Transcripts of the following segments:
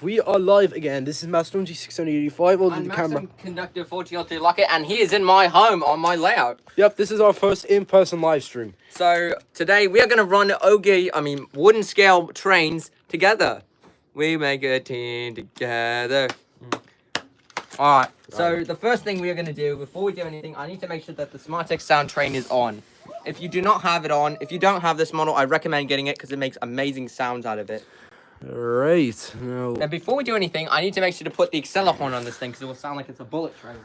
We are live again. This is Master 685 on I'm the camera. Maxim Conductor 40 Locket, and he is in my home on my layout. Yep, this is our first in-person live stream. So today we are gonna run wooden scale trains together. We make a team together. Alright, so the first thing we are gonna do before we do anything, I need to make sure that the Smartex sound train is on. If you do not have it on, if you don't have this model, I recommend getting it because it makes amazing sounds out of it. Right. Now, And before we do anything, I need to make sure to put the Acceleron on this thing because it will sound like it's a bullet train.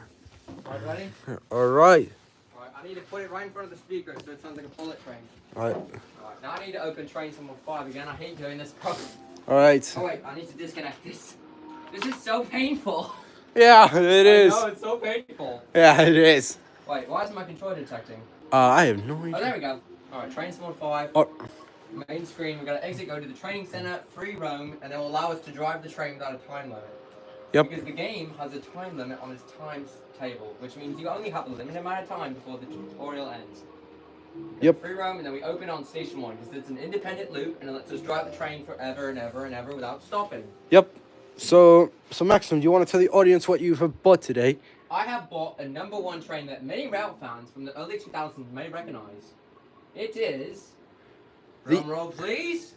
Alright, ready? alright. Alright, I need to put it right in front of the speaker so it sounds like a bullet train. Alright. Alright, now I need to open train symbol 5 again. I hate doing this. Alright. Oh wait, I need to disconnect this. This is so painful. Yeah, it is. No, it's so painful. Yeah, it is. Wait, why is my controller detecting? I have no Oh, idea. there we go. Alright, train symbol 5. Oh. Main screen, we're gonna exit, go to the training center, free roam, and it will allow us to drive the train without a time limit. Yep. Because the game has a time limit on its times table, which means you only have a limited amount of time before the tutorial ends. Yep. Free roam, and then we open on station 1 because it's an independent loop and it lets us drive the train forever and ever and ever without stopping. Yep. So Maxim, do you want to tell the audience what you've bought today? I have bought a #1 train that many route fans from the early 2000s may recognize. It is... Drum roll, please.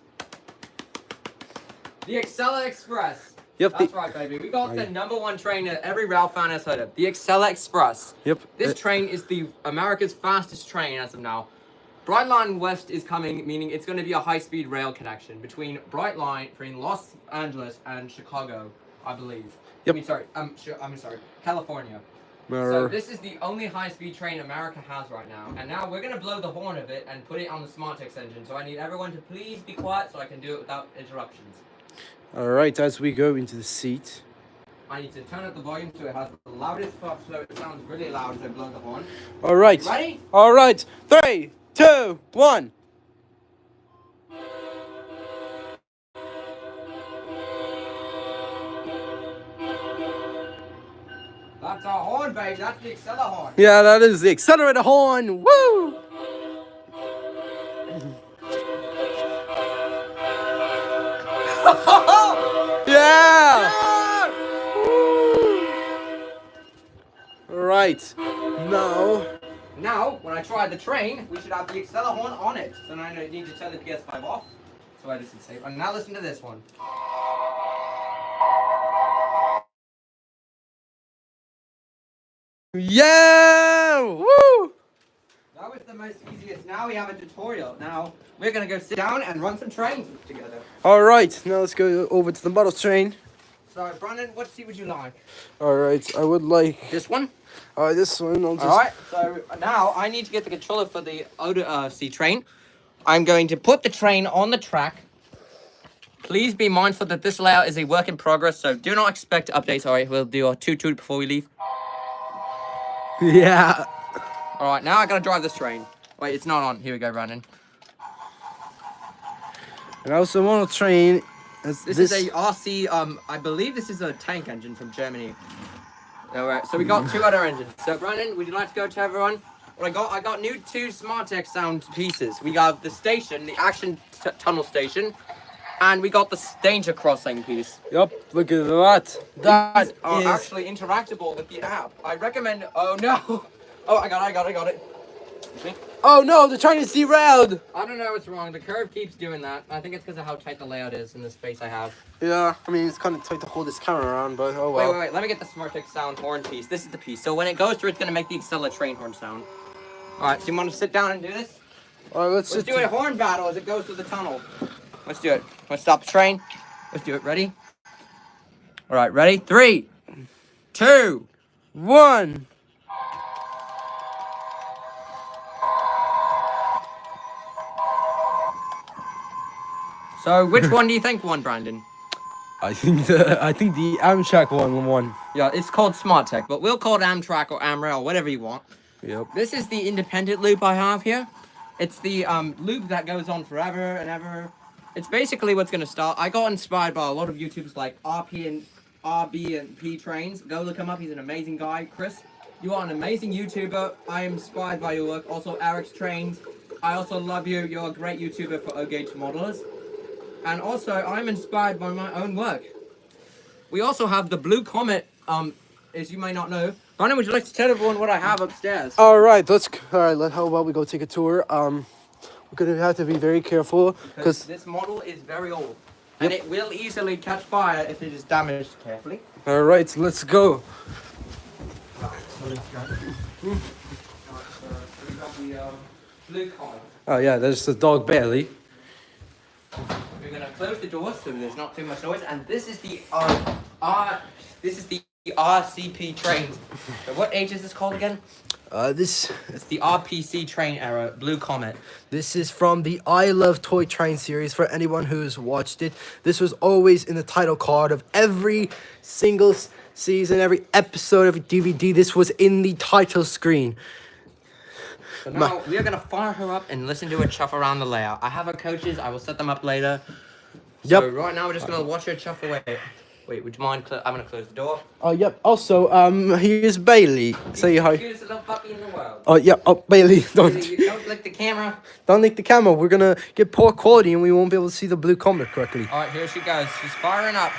The Excella Express. Yep. That's right, baby. We got the #1 train that every Ralph fan has heard of. The Excella Express. Yep. This train is the America's fastest train as of now. Brightline West is coming, meaning it's going to be a high-speed rail connection between between Los Angeles and Chicago, I believe. Yep. I'm sorry, California. So Uh, this is the only high-speed train America has right now, and now we're gonna blow the horn of it and put it on the Smartex engine. So I need everyone to please be quiet so I can do it without interruptions. Alright, as we go into the seat. I need to turn up the volume so it has the loudest pop, so it sounds really loud as I blow the horn. Alright. Ready? Alright. 3, 2, 1. That's our horn, babe. That's the Excella horn. Yeah, that is the accelerator horn. Woo! Yeah! Alright. Now, when I try the train, we should have the Excella horn on it. So now I need to turn the PS5 off. So I listen safe. And now listen to this one. Yeah! Woo! That was the most easiest. Now we have a tutorial. Now we're gonna go sit down and run some trains together. Alright, now let's go over to the model train. So, Brandon, what seat would you like? Alright, I would like This one? this one. I'll just Alright, so now I need to get the controller for the Oda C train. I'm going to put the train on the track. Please be mindful that this layout is a work in progress, so do not expect updates. Alright, we'll do a toot before we leave. Yeah. Alright, now I gotta drive this train. Wait, it's not on. Here we go, Brandon. And also model train This is a RC, I believe this is a tank engine from Germany. Alright, so we got 2 other engines. So, Brandon, would you like to go to everyone? What I got new 2 Smartex sound pieces. We got the station, the action tunnel station, and we got the danger crossing piece. Yep, look at that. That These are is actually interactable with the app. I recommend, oh no! Oh, I got it. See? Oh no, the train is derailed. I don't know what's wrong. The curve keeps doing that. I think it's because of how tight the layout is in the space I have. Yeah, I mean it's kind of tight to hold this camera around, but oh well. Wait. Let me get the Smartex sound horn piece. This is the piece. So when it goes through, it's gonna make the Excella train horn sound. All right. So you want to sit down and do this? All right, Let's do a horn battle as it goes through the tunnel. Let's do it. Let's stop the train. Let's do it. Ready? All right. Ready? 3, 2, 1. So which one do you think won, Brandon? I think the Amtrak one won. Yeah, it's called Smartech, but we'll call it Amtrak or Amrail, whatever you want. Yep. This is the independent loop I have here. It's the loop that goes on forever and ever. It's basically what's gonna start. I got inspired by a lot of YouTubers like RB and P Trains. Go look him up. He's an amazing guy. Chris, you are an amazing YouTuber. I am inspired by your work. Also, Eric's Trains. I also love you. You're a great YouTuber for O-Gauge modelers. And also, I'm inspired by my own work. we also have the Blue Comet. As you may not know, Brandon, would you like to tell everyone what I have upstairs? All right, how about we go take a tour? We're gonna have to be very careful because. This model is very old, and it will easily catch fire if it is damaged carefully. All right, let's go. So let's go. We got the Blue Comet. Oh yeah, there's the dog Bailey. We're gonna close the doors so there's not too much noise, and this is the RCP train. So what age is this called again? This It's the RPC train era, Blue Comet. This is from the I Love Toy Train series. For anyone who's watched it, this was always in the title card of every single season, every episode, every DVD. This was in the title screen. So now we are gonna fire her up and listen to her chuff around the layout. I have her coaches. I will set them up later. So Yep. right now we're just gonna watch her chuff away. Wait, would you mind? I'm gonna close the door. Oh yep. Also, here's Bailey. Say hi. Cutest little puppy in the world. Oh yep. Oh Bailey, don't Don't lick the camera. lick the camera. We're gonna get poor quality and we won't be able to see the Blue Comet correctly. All right, here she goes. She's firing up.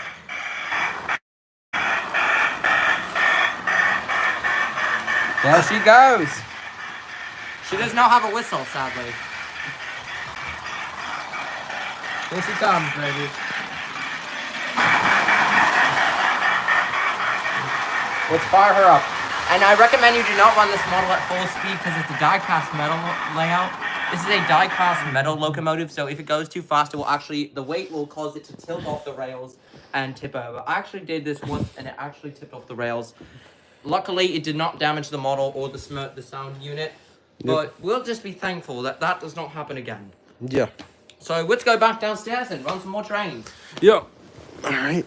There she goes. She does not have a whistle, sadly. Here she comes, baby. Let's fire her up. And I recommend you do not run this model at full speed because it's a die-cast metal layout. This is a die-cast metal locomotive, so if it goes too fast, it will actually, the weight will cause it to tilt off the rails and tip over. I actually did this once, and it actually tipped off the rails. Luckily, it did not damage the model or the sound unit, but we'll just be thankful that that does not happen again. Yeah. So let's go back downstairs and run some more trains. Yep. All right.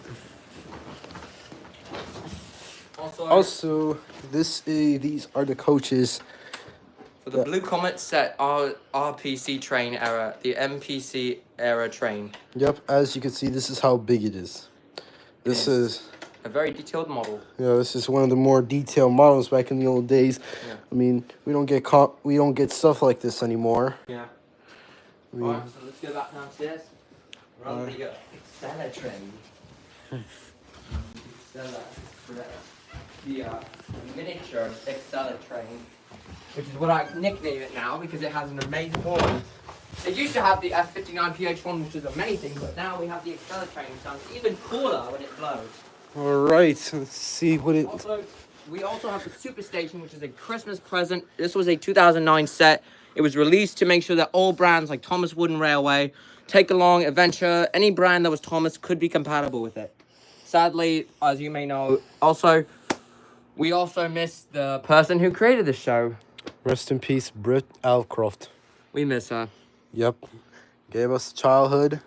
Also, these are the coaches. for the Blue Comet set RPC train era, the MPC era train. Yep. As you can see, this is how big it is. This is a very detailed model. Yeah, this is one of the more detailed models back in the old days. Yeah. I mean, we don't get stuff like this anymore. Yeah. I mean, Alright, so let's go back downstairs. Run the Excella train. Excella, the miniature Excella train, which is what I nickname it now because it has an amazing horn. It used to have the F59 PH1, which is amazing, but now we have the Excella train, which sounds even cooler when it blows. all right, let's see what it. Also, we also have the Superstation, which is a Christmas present. This was a 2009 set. It was released to make sure that all brands like Thomas Wooden Railway, Take Along, Adventure, any brand that was Thomas could be compatible with it. Sadly, as you may know, we also missed the person who created the show. Rest in peace, Britt Alcroft. We miss her. Yep, gave us the childhood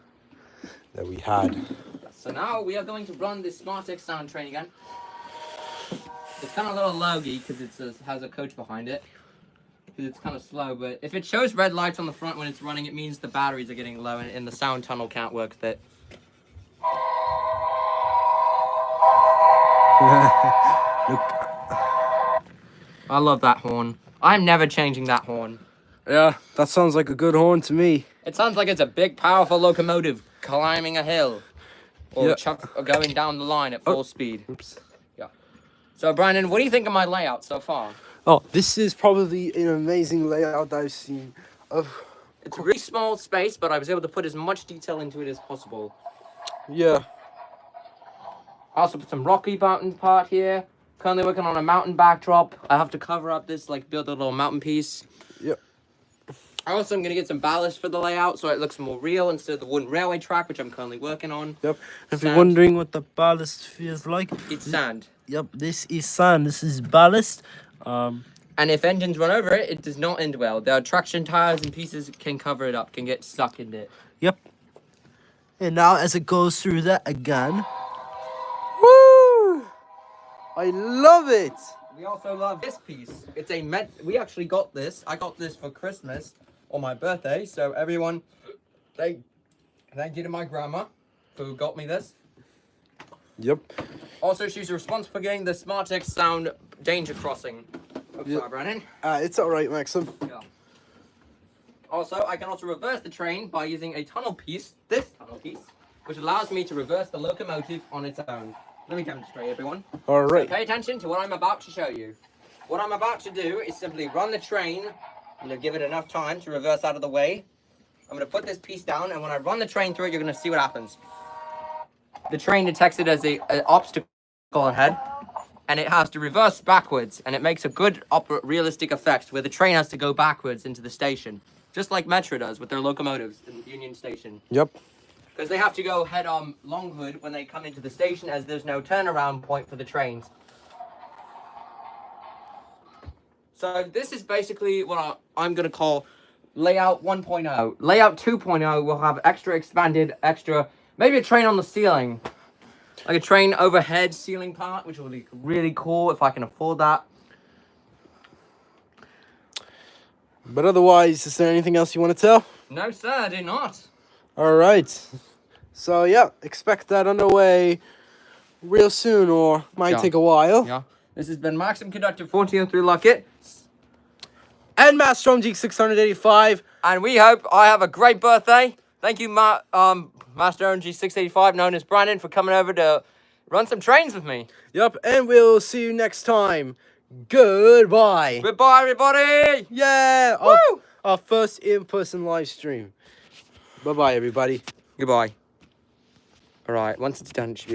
that we had. So now we are going to run the SmartX sound train again. It's kind of a little logy because it has a coach behind it. Because it's kind of slow, but if it shows red lights on the front when it's running, it means the batteries are getting low and the sound tunnel can't work with it. I love that horn. I'm never changing that horn. Yeah, that sounds like a good horn to me. It sounds like it's a big, powerful locomotive climbing a hill. Or Yeah. or going down the line at full speed. Oops. Yeah. So, Brandon, what do you think of my layout so far? Oh, this is probably an amazing layout that I've seen. It's a really small space, but I was able to put as much detail into it as possible. Yeah. I also put some Rocky Mountain part here. Currently working on a mountain backdrop. I have to cover up this, build a little mountain piece. Yep. I also am going to get some ballast for the layout so it looks more real instead of the wooden railway track, which I'm currently working on. Yep. If you're Sand. wondering what the ballast feels like, It's sand. yep, this is sand. This is ballast. And if engines run over it, it does not end well. The traction tires and pieces can cover it up, can get stuck in it. Yep. And now as it goes through that again. Woo! I love it. We also love this piece. It's a we actually got this. I got this for Christmas on my birthday. So everyone, thank you to my grandma who got me this. Yep. Also, she's responsible for getting the SmartX sound danger crossing. Oops, Yep. sorry, Brandon. It's all right, Maxim. Yeah. Also, I can also reverse the train by using a tunnel piece, this tunnel piece, which allows me to reverse the locomotive on its own. Let me demonstrate, everyone. All So right. pay attention to what I'm about to show you. What I'm about to do is simply run the train. I'm going to give it enough time to reverse out of the way. I'm going to put this piece down, and when I run the train through it, you're going to see what happens. The train detects it as an obstacle ahead, and it has to reverse backwards, and it makes a good realistic effect where the train has to go backwards into the station, just like Metro does with their locomotives in Union Station. Yep. Because they have to go head on Longwood when they come into the station, as there's no turnaround point for the trains. So this is basically what I'm going to call layout 1.0. Layout 2.0 will have extra, maybe a train on the ceiling. Like a train overhead ceiling part, which will be really cool if I can afford that. But otherwise, is there anything else you want to tell? No, sir, I do not. All right. So yeah, expect that underway real soon, or might Yeah. take a while. Yeah. This has been Maxim Conductor 1403 Luckett. And Master MG 685. And we hope I have a great birthday. Thank you, Master ONG 685, known as Brandon, for coming over to run some trains with me. Yep, and we'll see you next time. Goodbye. Goodbye, everybody. Yeah. Woo! Our first in-person live stream. Bye-bye, everybody. Goodbye. All right, once it's done, it should be